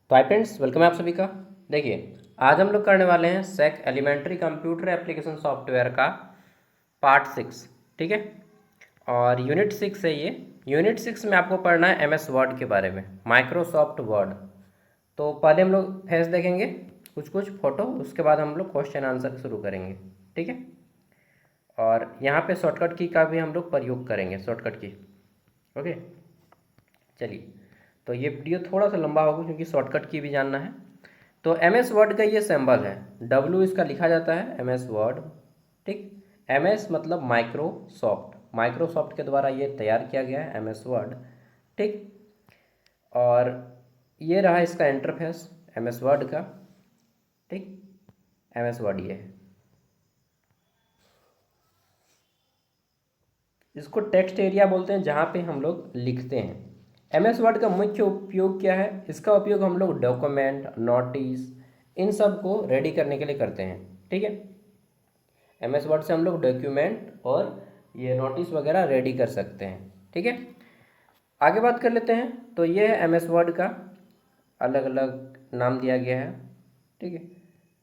तो hi friends, welcome है आप सभी का। देखिए, आज हम लोग करने वाले हैं सेक एलिमेंट्री कंप्यूटर एप्लीकेशन सॉफ्टवेयर का पार्ट 6। ठीक है, और यूनिट 6 है ये। यूनिट 6 में आपको पढ़ना है MS वर्ड के बारे में, माइक्रोसॉफ्ट वर्ड। तो पहले हम लोग फेस देखेंगे, कुछ कुछ फोटो, उसके बाद हम लोग क्वेश्चन आंसर शुरू करेंगे। ठीक है, और यहाँ पे शॉर्टकट की का भी हम लोग प्रयोग करेंगे, शॉर्टकट की। ओके, चलिए। तो ये वीडियो थोड़ा सा लंबा होगा क्योंकि शॉर्टकट की भी जानना है। तो MS वर्ड का ये सिंबल है, W इसका लिखा जाता है MS वर्ड। ठीक, MS मतलब माइक्रोसॉफ्ट, माइक्रोसॉफ्ट के द्वारा ये तैयार किया गया है MS वर्ड। ठीक, और ये रहा इसका इंटरफेस MS वर्ड का। ठीक, MS वर्ड ये है। इसको टेक्स्ट एरिया बोलते हैं, जहाँ पे हम लोग लिखते हैं। MS वर्ड का मुख्य उपयोग क्या है? इसका उपयोग हम लोग डॉक्यूमेंट, नोटिस, इन सब को रेडी करने के लिए करते हैं। ठीक है, MS वर्ड से हम लोग डॉक्यूमेंट और ये नोटिस वगैरह रेडी कर सकते हैं। ठीक है, आगे बात कर लेते हैं। तो ये है MS वर्ड का अलग अलग नाम दिया गया है। ठीक है,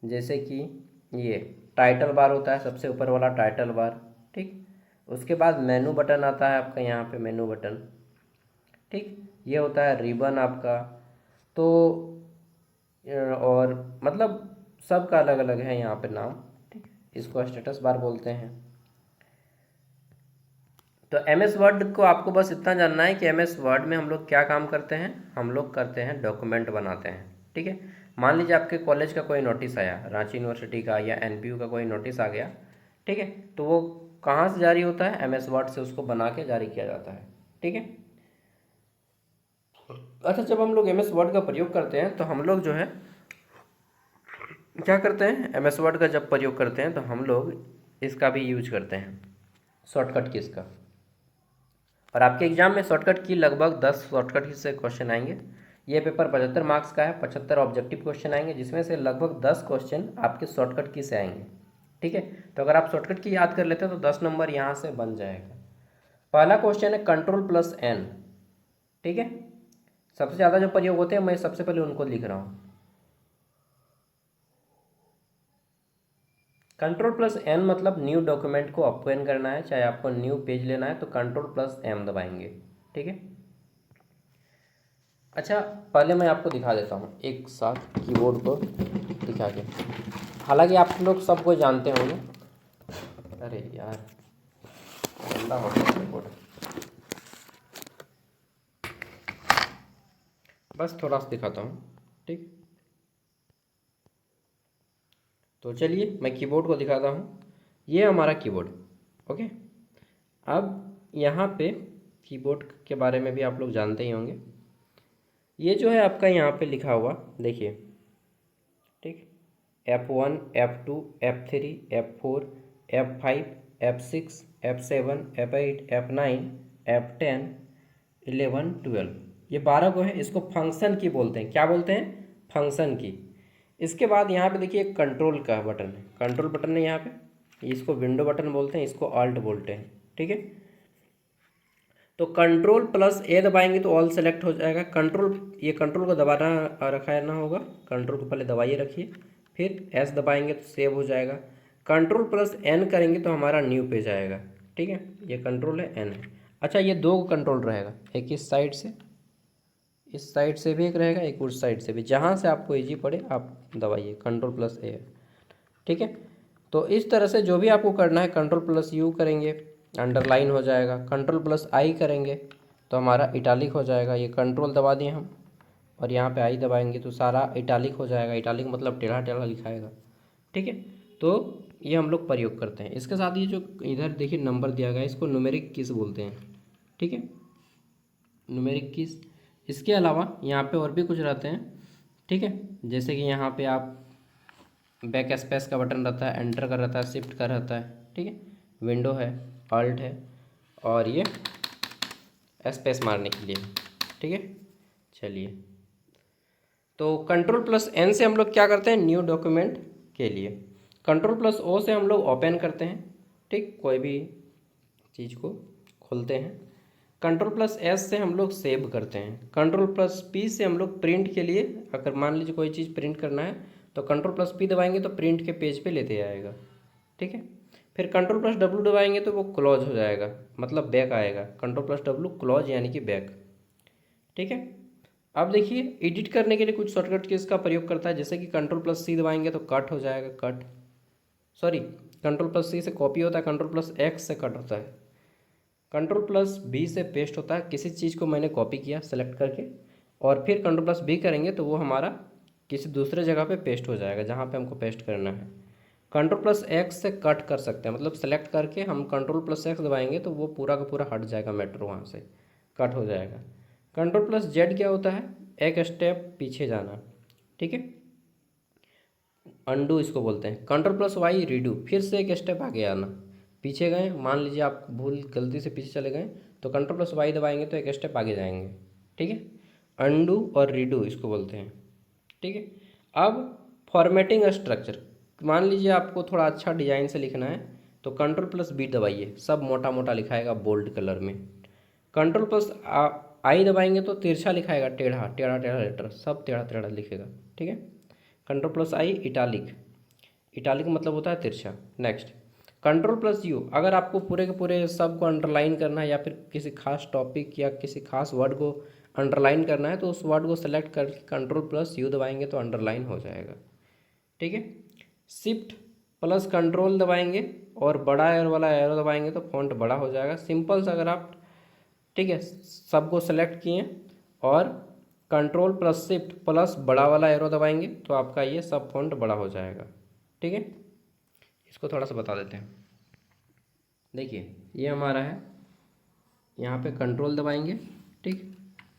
जैसे कि ये टाइटल बार होता है, सबसे ऊपर वाला टाइटल बार। ठीक, उसके बाद मेनू बटन आता है आपका, यहाँ पे मेनू बटन। ठीक, ये होता है रिबन आपका। तो और मतलब सबका अलग अलग है यहाँ पे नाम। ठीक, इसको स्टेटस बार बोलते हैं। तो MS वर्ड को आपको बस इतना जानना है कि MS वर्ड में हम लोग क्या काम करते हैं। हम लोग करते हैं डॉक्यूमेंट बनाते हैं। ठीक है, मान लीजिए आपके कॉलेज का कोई नोटिस आया, रांची यूनिवर्सिटी का या NPU का कोई नोटिस आ गया। ठीक है, तो वो कहाँ से जारी होता है? MS वर्ड से उसको बना के जारी किया जाता है। ठीक है, अच्छा, जब हम लोग MS वर्ड का प्रयोग करते हैं तो हम लोग जो है क्या करते हैं? MS वर्ड का जब प्रयोग करते हैं तो हम लोग इसका भी यूज करते हैं, शॉर्टकट की इसका। और आपके एग्जाम में शॉर्टकट की लगभग 10 शॉर्टकट से क्वेश्चन आएंगे। ये पेपर 75 मार्क्स का है, 75 ऑब्जेक्टिव क्वेश्चन आएंगे, जिसमें से लगभग 10 क्वेश्चन आपके शॉर्टकट की से आएंगे। ठीक है, तो अगर आप शॉर्टकट की याद कर लेते हैं तो 10 नंबर यहाँ से बन जाएगा। पहला क्वेश्चन है Ctrl+N। ठीक है, सबसे ज़्यादा जो प्रयोग होते हैं मैं सबसे पहले उनको लिख रहा हूँ। Ctrl+N मतलब न्यू डॉक्यूमेंट को ओपन करना है, चाहे आपको न्यू पेज लेना है तो Ctrl+M दबाएंगे। ठीक है, अच्छा, पहले मैं आपको दिखा देता हूँ एक साथ कीबोर्ड को दिखा के। हालांकि आप लोग सब कोई जानते होंगे। अरे यार, गंदा हो गया कीबोर्ड। बस थोड़ा सा दिखाता हूँ। ठीक, तो चलिए मैं कीबोर्ड को दिखाता हूँ। ये हमारा कीबोर्ड। ओके, अब यहाँ पे कीबोर्ड के बारे में भी आप लोग जानते ही होंगे। ये जो है आपका यहाँ पे लिखा हुआ देखिए। ठीक, F1, F2, F3, F4, F5, F6, F7, F8, F9, F10, 11, 12, ये 12 को है। इसको फंक्शन की बोलते हैं। क्या बोलते हैं? फंक्शन की। इसके बाद यहाँ पे देखिए एक कंट्रोल का बटन है, कंट्रोल बटन है यहाँ पे। इसको विंडो बटन बोलते हैं, इसको ऑल्ट बोलते हैं। ठीक है, तो Ctrl+A दबाएंगे तो ऑल सेलेक्ट हो जाएगा। ये कंट्रोल को दबाना रखा है ना होगा, कंट्रोल को पहले दबाइए रखिए, फिर S दबाएंगे तो सेव हो जाएगा। Ctrl+N करेंगे तो हमारा न्यू पेज आएगा। ठीक है, ये कंट्रोल है, N है। अच्छा, ये दो कंट्रोल रहेगा, एक इस साइड से भी एक रहेगा, एक उस साइड से भी। जहाँ से आपको इजी पड़े आप दबाइए Ctrl+A। ठीक है, तो इस तरह से जो भी आपको करना है, Ctrl+U करेंगे अंडरलाइन हो जाएगा, Ctrl+I करेंगे तो हमारा इटालिक हो जाएगा। ये कंट्रोल दबा दिए हम और यहाँ पे I दबाएंगे तो सारा इटालिक हो जाएगा। इटालिक मतलब टेढ़ा टेढ़ा लिखाएगा। ठीक है, तो ये हम लोग प्रयोग करते हैं। इसके साथ ये जो इधर देखिए नंबर दिया गया है, इसको न्यूमेरिक कीज बोलते हैं। ठीक है, न्यूमेरिक कीज। इसके अलावा यहाँ पे और भी कुछ रहते हैं। ठीक है, जैसे कि यहाँ पे आप बैक स्पेस का बटन रहता है, एंटर का रहता है, शिफ्ट का रहता है। ठीक है, विंडो है, ऑल्ट है, और ये स्पेस मारने के लिए। ठीक है, चलिए, तो Ctrl+N से हम लोग क्या करते हैं? न्यू डॉक्यूमेंट के लिए। Ctrl+O से हम लोग ओपन करते हैं। ठीक, कोई भी चीज़ को खोलते हैं। कंट्रोल प्लस एस से हम लोग सेव करते हैं। कंट्रोल प्लस पी से हम लोग प्रिंट के लिए, अगर मान लीजिए कोई चीज़ प्रिंट करना है तो कंट्रोल प्लस पी दबाएंगे तो प्रिंट के पेज पे लेते आएगा, ठीक है। फिर कंट्रोल प्लस डब्लू दबाएंगे तो वो क्लोज हो जाएगा, मतलब बैक आएगा। कंट्रोल प्लस डब्लू क्लोज यानी कि बैक, ठीक है। अब देखिए एडिट करने के लिए कुछ शॉर्टकट कीज का प्रयोग करता है, जैसे कि कंट्रोल प्लस सी दबाएंगे तो कट हो जाएगा, कट, सॉरी कंट्रोल प्लस सी से कॉपी होता है, कंट्रोल प्लस एक्स से कट होता है, कंट्रोल प्लस बी से पेस्ट होता है। किसी चीज़ को मैंने कॉपी किया सेलेक्ट करके और फिर कंट्रोल प्लस बी करेंगे तो वो हमारा किसी दूसरे जगह पे पेस्ट हो जाएगा जहाँ पे हमको पेस्ट करना है। कंट्रोल प्लस एक्स से कट कर सकते हैं, मतलब सेलेक्ट करके हम कंट्रोल प्लस एक्स दबाएंगे तो वो पूरा का पूरा हट जाएगा, मैटर वहाँ से कट हो जाएगा। कंट्रोल प्लस जेड क्या होता है, एक स्टेप पीछे जाना, ठीक है, अंडू इसको बोलते हैं। कंट्रोल प्लस वाई रीडू, फिर से एक स्टेप आगे आना, पीछे गए, मान लीजिए आप भूल गलती से पीछे चले गए तो कंट्रोल प्लस वाई दबाएंगे तो एक स्टेप आगे जाएंगे, ठीक है। अंडू और रीडू इसको बोलते हैं, ठीक है। अब फॉर्मेटिंग स्ट्रक्चर, मान लीजिए आपको थोड़ा अच्छा डिजाइन से लिखना है तो कंट्रोल प्लस बी दबाइए, सब मोटा मोटा लिखाएगा बोल्ड कलर में। कंट्रोल प्लस आई दबाएंगे तो तिरछा लिखाएगा, टेढ़ा टेढ़ा टेढ़ा लेटर, सब टेढ़ा टेढ़ा लिखेगा, ठीक है। कंट्रोल प्लस आई इटालिक, इटालिक मतलब होता है तिरछा। नेक्स्ट कंट्रोल प्लस यू, अगर आपको पूरे के पूरे सब को अंडरलाइन करना है या फिर किसी खास टॉपिक या किसी खास वर्ड को अंडरलाइन करना है तो उस वर्ड को सेलेक्ट करके कंट्रोल प्लस यू दबाएंगे तो अंडरलाइन हो जाएगा, ठीक है। शिफ्ट प्लस कंट्रोल दबाएंगे और बड़ा एरो वाला एरो दबाएंगे तो फॉन्ट बड़ा हो जाएगा। सिंपल से अगर आप, ठीक है, सबको सेलेक्ट किए और कंट्रोल प्लस शिफ्ट प्लस बड़ा वाला एरो दबाएंगे तो आपका ये सब फॉन्ट बड़ा हो जाएगा, ठीक है। इसको थोड़ा सा बता देते हैं। देखिए ये हमारा है, यहाँ पे कंट्रोल दबाएंगे, ठीक,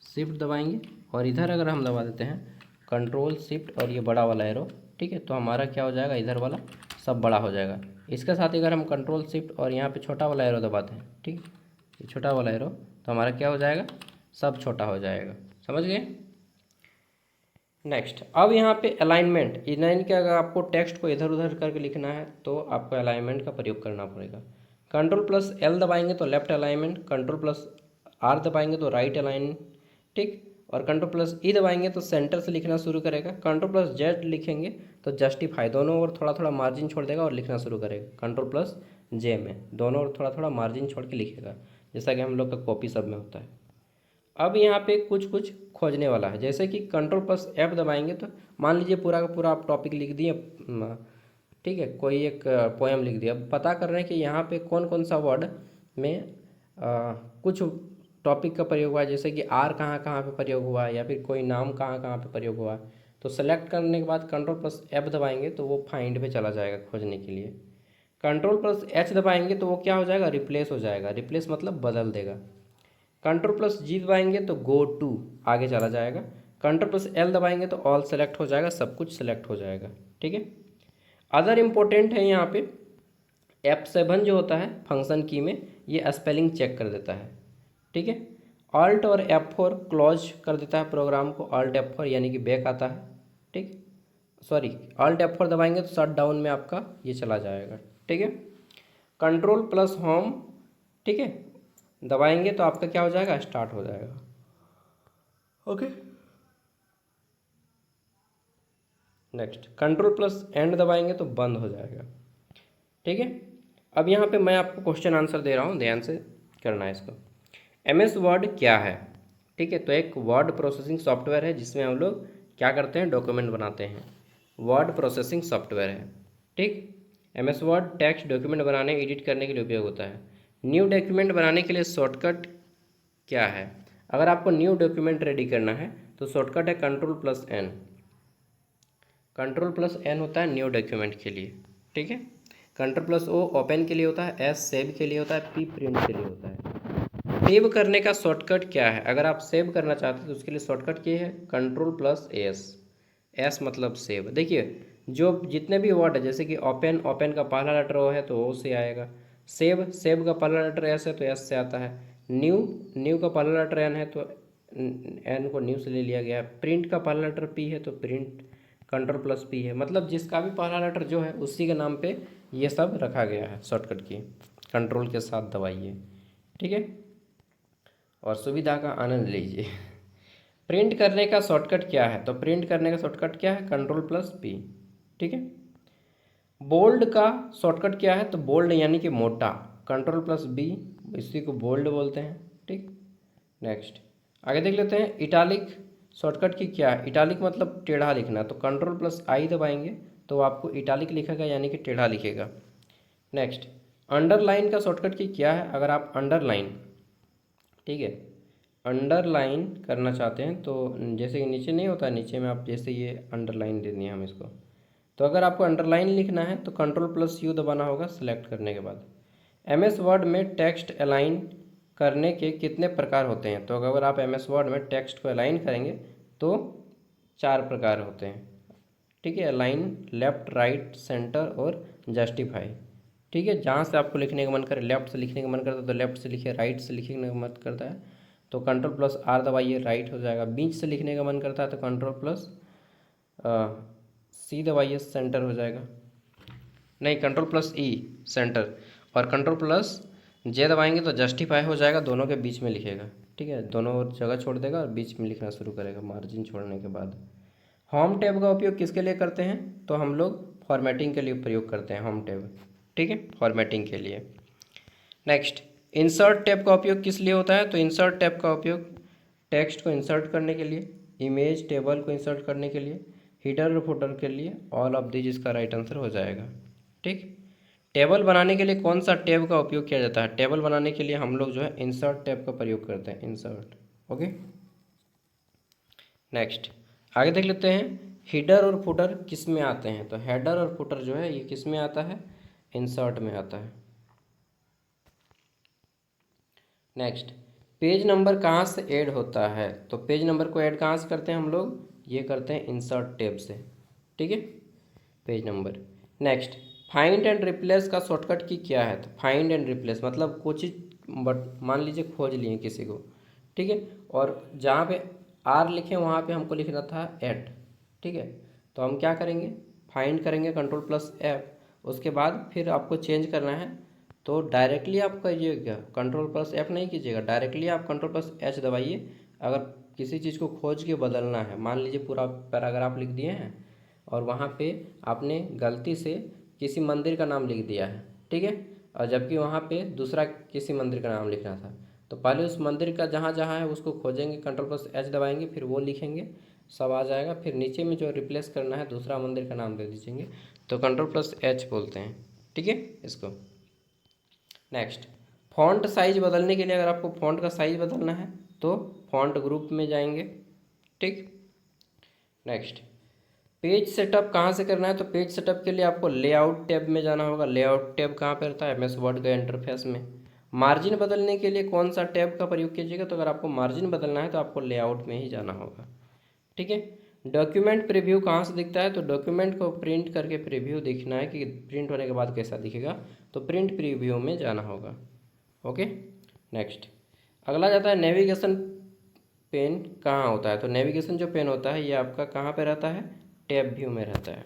शिफ्ट दबाएंगे और इधर अगर हम दबा देते हैं कंट्रोल शिफ्ट और ये बड़ा वाला एरो, ठीक है, तो हमारा क्या हो जाएगा, इधर वाला सब बड़ा हो जाएगा। इसके साथ ही अगर हम कंट्रोल शिफ्ट और यहाँ पे छोटा वाला एरो दबाते हैं, ठीक, ये छोटा वाला एरो, तो हमारा क्या हो जाएगा, सब छोटा हो जाएगा, समझ गए। नेक्स्ट अब यहाँ पे अलाइनमेंट, इलाइन के अगर आपको टेक्स्ट को इधर उधर करके लिखना है तो आपको अलाइनमेंट का प्रयोग करना पड़ेगा। कंट्रोल प्लस एल दबाएंगे तो left alignment, control plus R दबाएंगे तो राइट अलाइन, ठीक, और कंट्रोल प्लस ई दबाएंगे तो सेंटर से लिखना शुरू करेगा। कंट्रोल प्लस जेड लिखेंगे तो जस्टिफाई, दोनों ओर थोड़ा थोड़ा मार्जिन छोड़ देगा और लिखना शुरू करेगा। कंट्रोल प्लस जे में दोनों ओर थोड़ा थोड़ा मार्जिन छोड़ के लिखेगा, जैसा कि हम लोग का कॉपी सब में होता है। अब यहाँ पे कुछ कुछ खोजने वाला है, जैसे कि कंट्रोल प्लस एफ दबाएंगे तो मान लीजिए पूरा का पूरा आप टॉपिक लिख दिए, ठीक है, कोई एक पोएम लिख दिया। अब पता कर रहे हैं कि यहाँ पे कौन कौन सा वर्ड में कुछ टॉपिक का प्रयोग हुआ है, जैसे कि आर कहाँ कहाँ पे प्रयोग हुआ है या फिर कोई नाम कहाँ कहाँ पे प्रयोग हुआ है। तो सेलेक्ट करने के बाद कंट्रोल प्लस एफ दबाएंगे तो वो फाइंड पे चला जाएगा खोजने के लिए। कंट्रोल प्लस एच दबाएंगे तो वो क्या हो जाएगा, रिप्लेस हो जाएगा, रिप्लेस मतलब बदल देगा। कंट्रोल प्लस जी दबाएंगे तो गो टू आगे चला जाएगा। कंट्रोल प्लस एल दबाएंगे तो ऑल सेलेक्ट हो जाएगा, सब कुछ सेलेक्ट हो जाएगा, ठीक है। अदर इम्पोर्टेंट है यहाँ पे F7 जो होता है फंक्शन की में, ये स्पेलिंग चेक कर देता है, ठीक है। ऑल्ट और F4 क्लोज कर देता है प्रोग्राम को, ऑल्ट F4 यानी कि बैक आता है, ठीक, सॉरी ऑल्ट F4 दबाएंगे तो शट डाउन में आपका ये चला जाएगा, ठीक है। कंट्रोल प्लस होम, ठीक है, दबाएंगे तो आपका क्या हो जाएगा, स्टार्ट हो जाएगा, okay. Next control plus and दबाएंगे तो बंद हो जाएगा, ठीक है। अब यहाँ पे मैं आपको क्वेश्चन आंसर दे रहा हूँ, ध्यान से करना है इसको। MS वर्ड क्या है, ठीक है, तो एक वर्ड प्रोसेसिंग सॉफ्टवेयर है जिसमें हम लोग क्या करते हैं, डॉक्यूमेंट बनाते हैं, वर्ड प्रोसेसिंग सॉफ्टवेयर है, ठीक। MS वर्ड टेक्स्ट डॉक्यूमेंट बनाने एडिट करने के लिए उपयोग होता है। न्यू डॉक्यूमेंट बनाने के लिए शॉर्टकट क्या है, अगर आपको न्यू डॉक्यूमेंट रेडी करना है तो शॉर्टकट है control plus N, control plus N होता है न्यू डॉक्यूमेंट के लिए, ठीक है। कंट्रोल प्लस ओ ओपन के लिए होता है, एस सेव के लिए होता है, पी प्रिंट के लिए होता है। सेव करने का शॉर्टकट क्या है, अगर आप सेव करना चाहते हैं तो उसके लिए शॉर्टकट ये है कंट्रोल प्लस एस, एस मतलब सेव। देखिए जो जितने भी वर्ड है, जैसे कि ओपन, ओपन का पहला लेटर ओ है तो ओ से आएगा, सेव, सेव का पहला लेटर एस है तो एस से आता है, न्यू, न्यू का पहला लेटर एन है तो एन को न्यू से ले लिया गया, प्रिंट का पहला लेटर पी है तो प्रिंट कंट्रोल प्लस पी है, मतलब जिसका भी पहला लेटर जो है उसी के नाम पे ये सब रखा गया है शॉर्टकट की, कंट्रोल के साथ दबाइए, ठीक है, और सुविधा का आनंद लीजिए। प्रिंट करने का शॉर्टकट क्या है? तो प्रिंट करने का शॉर्टकट क्या है? Ctrl+P। ठीक है। बोल्ड का शॉर्टकट क्या है? तो बोल्ड यानी कि मोटा, Ctrl+B, इसी को बोल्ड बोलते हैं। ठीक। नेक्स्ट आगे देख लेते हैं। इटालिक शॉर्टकट की क्या है? इटालिक मतलब टेढ़ा लिखना, तो Ctrl+I दबाएंगे तो आपको इटालिक लिखेगा यानी कि टेढ़ा लिखेगा। नेक्स्ट अंडरलाइन का शॉर्टकट की क्या है? अगर आप अंडरलाइन, ठीक है, अंडरलाइन करना चाहते हैं तो जैसे कि नीचे नहीं होता, नीचे में आप जैसे ये अंडरलाइन दे दिए हम इसको, तो अगर आपको अंडरलाइन लिखना है तो Ctrl+U दबाना होगा सेलेक्ट करने के बाद। MS वर्ड में टेक्स्ट अलाइन करने के कितने प्रकार होते हैं? तो अगर आप MS वर्ड में टेक्स्ट को अलाइन करेंगे तो 4 प्रकार होते हैं। ठीक है, अलाइन, लेफ्ट, राइट, सेंटर और जस्टिफाई। ठीक है, जहाँ से आपको लिखने का मन करे, लेफ्ट से लिखने का मन करता है तो लेफ्ट से लिखिए, राइट से लिखने का मन करता है तो Ctrl+R दबाइए, राइट हो जाएगा। बीच से लिखने का मन करता है तो Ctrl+C दबाइए, सेंटर हो जाएगा। नहीं, Ctrl+E सेंटर, और Ctrl+J दबाएंगे तो जस्टिफाई हो जाएगा, दोनों के बीच में लिखेगा। ठीक है, दोनों जगह छोड़ देगा और बीच में लिखना शुरू करेगा मार्जिन छोड़ने के बाद। होम टैब का उपयोग किसके लिए करते हैं? तो हम लोग फॉर्मेटिंग के लिए प्रयोग करते हैं होम टैब। ठीक है, फॉर्मेटिंग के लिए। नेक्स्ट इंसर्ट टैब का उपयोग किस लिए होता है? तो इंसर्ट टैब का उपयोग टेक्स्ट को इंसर्ट करने के लिए, इमेज, टेबल को इंसर्ट करने के लिए, हीडर और फुटर के लिए, ऑल ऑफ दिस इसका राइट आंसर हो जाएगा। ठीक। टेबल बनाने के लिए कौन सा टैब का उपयोग किया जाता है? टेबल बनाने के लिए हम लोग जो है इंसर्ट टैब का प्रयोग करते हैं, इंसर्ट। ओके। नेक्स्ट आगे देख लेते हैं। हीडर और फुटर किस में आते हैं? तो हेडर और फुटर जो है ये किस में आता है? इंसर्ट में आता है। नेक्स्ट पेज नंबर कहाँ से ऐड होता है? तो पेज नंबर को ऐड कहाँ से करते हैं हम लोग? ये करते हैं इंसर्ट टैब से। ठीक है, page number. Next find and replace का शॉर्टकट की क्या है? तो फाइंड एंड रिप्लेस मतलब कुछ चीज़ बट मान लीजिए खोज लिए किसी को, ठीक है, और जहाँ पे आर लिखे वहाँ पे हमको लिखना था एट। ठीक है, तो हम क्या करेंगे? फाइंड करेंगे Ctrl+F, उसके बाद फिर आपको चेंज करना है तो डायरेक्टली आप करिएगा, Ctrl+F नहीं कीजिएगा, डायरेक्टली आप Ctrl+H दबाइए। अगर किसी चीज़ को खोज के बदलना है, मान लीजिए पूरा पैराग्राफ लिख दिए हैं और वहाँ पे आपने गलती से किसी मंदिर का नाम लिख दिया है, ठीक है, और जबकि वहाँ पे दूसरा किसी मंदिर का नाम लिखना था, तो पहले उस मंदिर का जहाँ जहाँ है उसको खोजेंगे, Ctrl+H दबाएंगे, फिर वो लिखेंगे, सब आ जाएगा। फिर नीचे में जो रिप्लेस करना है दूसरा मंदिर का नाम दे दीजिएंगे, तो Ctrl+H बोलते हैं। ठीक है इसको। नेक्स्ट फॉन्ट साइज बदलने के लिए, अगर आपको फॉन्ट का साइज बदलना है तो फॉन्ट ग्रुप में जाएंगे। ठीक। नेक्स्ट पेज सेटअप कहाँ से करना है? तो पेज सेटअप के लिए आपको लेआउट टैब में जाना होगा। लेआउट टैब कहाँ पे रहता है? MS वर्ड का इंटरफेस में। मार्जिन बदलने के लिए कौन सा टैब का प्रयोग कीजिएगा? तो अगर आपको मार्जिन बदलना है तो आपको लेआउट में ही जाना होगा। ठीक है। डॉक्यूमेंट प्रीव्यू कहाँ से दिखता है? तो डॉक्यूमेंट को प्रिंट करके प्रीव्यू देखना है कि प्रिंट होने के बाद कैसा दिखेगा, तो प्रिंट प्रीव्यू में जाना होगा। ओके। नेक्स्ट अगला जाता है नेविगेशन पेन कहाँ होता है? तो नेविगेशन जो पेन होता है ये आपका कहाँ पे रहता है? टैब व्यू में रहता है।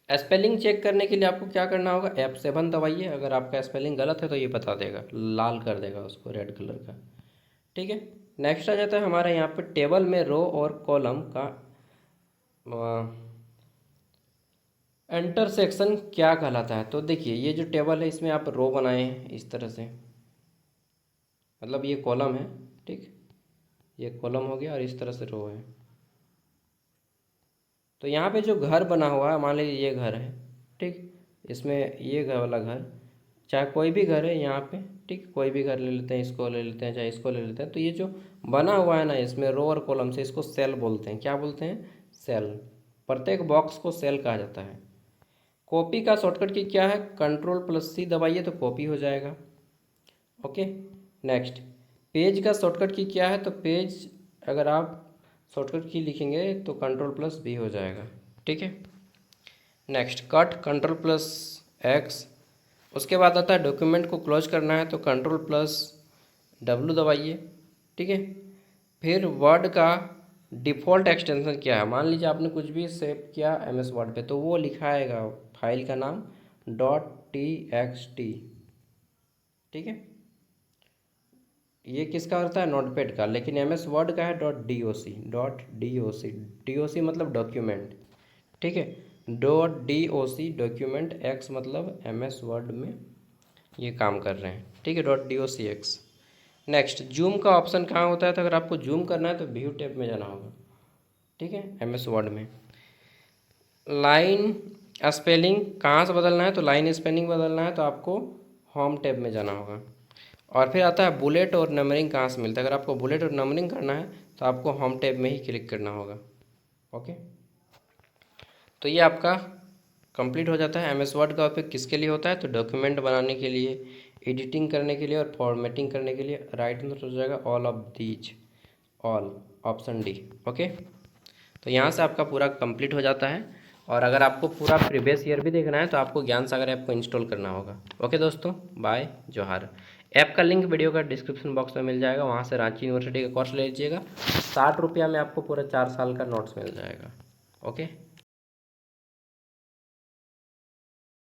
स्पेलिंग चेक करने के लिए आपको क्या करना होगा? F7 दबाइए। अगर आपका स्पेलिंग गलत है तो ये बता देगा, लाल कर देगा उसको रेड कलर का। ठीक है। नेक्स्ट आ जाता है हमारे यहाँ पे टेबल में रो और कॉलम का इंटरसेक्शन क्या कहलाता है? तो देखिए ये जो टेबल है इसमें आप रो बनाए हैं इस तरह से, मतलब ये कॉलम है, ठीक, ये कॉलम हो गया और इस तरह से रो है। तो यहाँ पे जो घर बना हुआ है, मान लीजिए ये घर है, ठीक, इसमें ये घर वाला घर, चाहे कोई भी घर है यहाँ पे, ठीक, कोई भी घर ले लेते हैं, इसको ले लेते हैं, चाहे इसको ले लेते हैं, तो ये जो बना हुआ है ना इसमें रो और कॉलम से, इसको सेल बोलते हैं। क्या बोलते हैं? सेल। प्रत्येक बॉक्स को सेल कहा जाता है। कॉपी का शॉर्टकट की क्या है? Ctrl+C दबाइए तो कॉपी हो जाएगा। ओके। नेक्स्ट पेज का शॉर्टकट की क्या है? तो पेज अगर आप शॉर्टकट की लिखेंगे तो Ctrl+V हो जाएगा। ठीक है। Next cut Ctrl+X। उसके बाद आता है डॉक्यूमेंट को क्लोज करना है तो Ctrl+W दबाइए। ठीक है। फिर वर्ड का डिफ़ॉल्ट एक्सटेंशन क्या है? मान लीजिए आपने कुछ भी सेव किया MS वर्ड पे तो वो लिखाएगा फाइल का नाम .txt। ठीक है। ये किसका होता है, नोटपैड का, लेकिन MS वर्ड का है .doc, doc मतलब डॉक्यूमेंट, ठीक है। .doc डॉक्यूमेंट, एक्स मतलब MS वर्ड में ये काम कर रहे हैं, ठीक है, .docx। नेक्स्ट, जूम का ऑप्शन कहाँ होता है, तो अगर आपको जूम करना है तो व्यू टैब में जाना होगा, ठीक है, MS वर्ड में। लाइन स्पेलिंग कहाँ से बदलना है, तो लाइन स्पेलिंग बदलना है तो आपको होम टैब में जाना होगा। और फिर आता है बुलेट और नंबरिंग कहाँ से मिलता है, अगर आपको बुलेट और नंबरिंग करना है तो आपको होम टैब में ही क्लिक करना होगा। ओके, तो ये आपका कंप्लीट हो जाता है। MS वर्ड का उपयोग किसके लिए होता है, तो डॉक्यूमेंट बनाने के लिए, एडिटिंग करने के लिए और फॉर्मेटिंग करने के लिए। राइट आंसर हो जाएगा all of these, all, option D. Okay, तो यहाँ से आपका पूरा कंप्लीट हो जाता है। और अगर आपको पूरा प्रीवियस ईयर भी देखना है तो आपको ज्ञान सागर ऐप को इंस्टॉल करना होगा। ओके दोस्तों, बाय, जोहार। ऐप का लिंक वीडियो का डिस्क्रिप्शन बॉक्स में मिल जाएगा, वहाँ से रांची यूनिवर्सिटी का कोर्स ले लीजिएगा। 60 रुपया में आपको पूरा 4 साल का नोट्स मिल जाएगा। ओके।